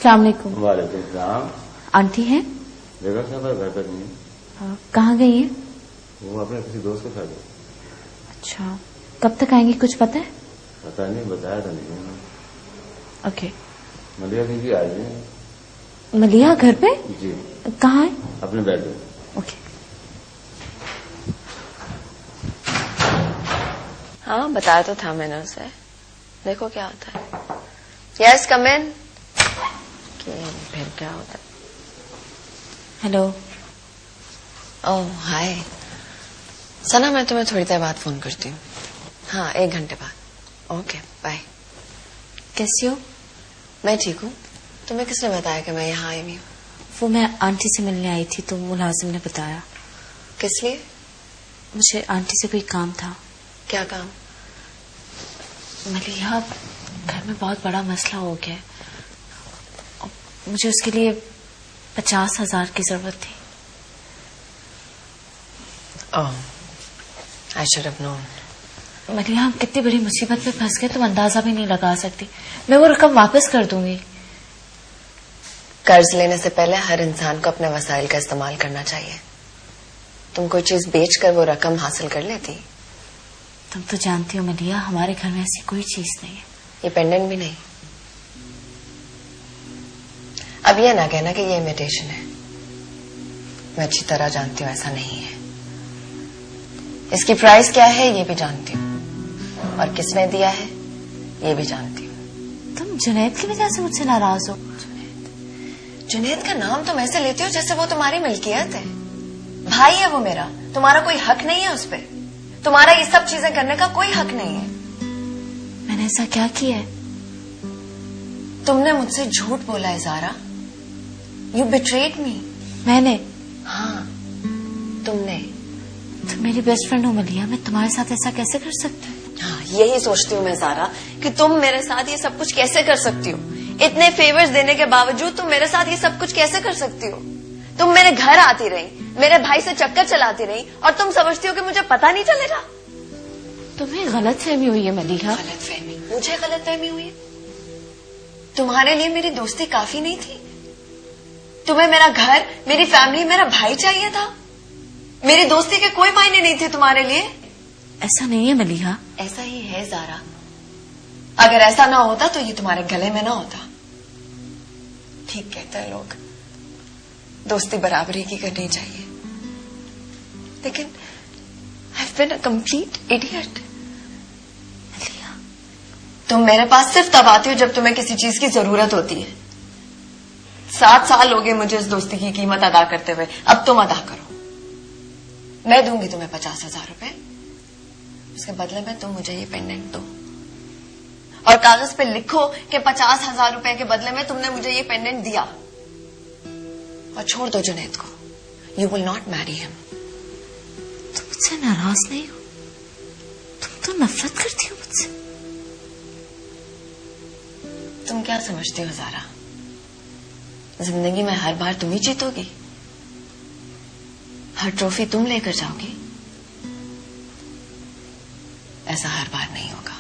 अस्सलाम वालेकुम। वालेकुम सलाम। आंटी हैं? बेगम साहब घर पर नहीं है। कहाँ गई है? वो अपने किसी दोस्त के साथ है। अच्छा, कब तक आएंगी कुछ पता है? पता नहीं, बताया तो नहीं। ओके। मलिया दीदी आई है। मलिया घर पे? जी। कहाँ है? अपने बेड में। ओके। हाँ, बताया तो था मैंने उसे। देखो क्या होता है। यस, कम इन। फिर क्या होता है? हेलो। ओह हाय सना, मैं तुम्हें थोड़ी देर बाद फोन करती हूँ। हाँ, 1 घंटे बाद। Okay bye. कैसी हो? मैं ठीक हूँ। तुम्हें किसने बताया कि मैं यहाँ आई हुई हूँ? वो मैं आंटी से मिलने आई थी तो मुलाजिम ने बताया। किस लिए? मुझे आंटी से कोई काम था। क्या काम? मलिया, घर में बहुत बड़ा मसला हो गया। मुझे उसके लिए 50,000 की जरूरत थी। ओह, आई शुड हैव नोन। मलिया, हम कितनी बड़ी मुसीबत में फंस गए तुम अंदाजा भी नहीं लगा सकती। मैं वो रकम वापस कर दूंगी। कर्ज लेने से पहले हर इंसान को अपने वसाइल का इस्तेमाल करना चाहिए। तुम कोई चीज बेचकर वो रकम हासिल कर लेती। तुम तो जानती हो मलिया, हमारे घर में ऐसी कोई चीज नहीं है। ये पेंडेंट भी नहीं। अब ये ना कहना कि ये इमिटेशन है। मैं अच्छी तरह जानती हूँ ऐसा नहीं है। इसकी प्राइस क्या है ये भी जानती हूँ, और किसने दिया है ये भी जानती हूँ। तुम जुनैद की वजह से मुझसे नाराज हो? जुनैद का नाम तुम ऐसे लेती हो जैसे वो तुम्हारी मिल्कियत है। भाई है वो मेरा, तुम्हारा कोई हक नहीं है उस पर। तुम्हारा ये सब चीजें करने का कोई हक नहीं है। मैंने ऐसा क्या किया है? तुमने मुझसे झूठ बोला है ज़ारा। You betrayed me. मैंने? हाँ, तुमने। तुम मेरी बेस्ट फ्रेंड हो मलिया, मैं तुम्हारे साथ ऐसा कैसे कर सकती हूँ? हाँ, यही सोचती हूँ मैं ज़ारा कि तुम मेरे साथ ये सब कुछ कैसे कर सकती हो। इतने फेवर्स देने के बावजूद तुम मेरे साथ ये सब कुछ कैसे कर सकती हो। तुम मेरे घर आती रही, मेरे भाई से चक्कर चलाती रही, और तुम समझती हो कि मुझे पता नहीं चलेगा। तुम्हें गलतफहमी हुई है मलिया। गलतफहमी? मुझे गलतफहमी हुई है? तुम्हारे लिए मेरी दोस्ती काफी नहीं थी? तुम्हें मेरा घर, मेरी फैमिली, मेरा भाई चाहिए था? मेरी दोस्ती के कोई मायने नहीं थे तुम्हारे लिए? ऐसा नहीं है मलिया। ऐसा ही है ज़ारा। अगर ऐसा ना होता तो ये तुम्हारे गले में ना होता। ठीक कहते हैं लोग, दोस्ती बराबरी की करनी चाहिए, लेकिन I've been a complete idiot। तुम मेरे पास सिर्फ तब आती हो जब तुम्हें किसी चीज की जरूरत होती है। 7 साल हो गए मुझे इस दोस्ती की कीमत अदा करते हुए, अब तुम अदा करो। मैं दूंगी तुम्हें 50,000 रुपए, उसके बदले में तुम मुझे ये पेंडेंट दो, और कागज पे लिखो कि 50,000 रुपए के बदले में तुमने मुझे ये पेंडेंट दिया, और छोड़ दो जुनैद को। You will not marry him. तुम मुझसे नाराज नहीं हो? तुम तो नफरत करती हो मुझसे। तुम क्या समझती हो ज़ारा, जिंदगी में हर बार तुम ही जीतोगी? हर ट्रॉफी तुम लेकर जाओगी? ऐसा हर बार नहीं होगा।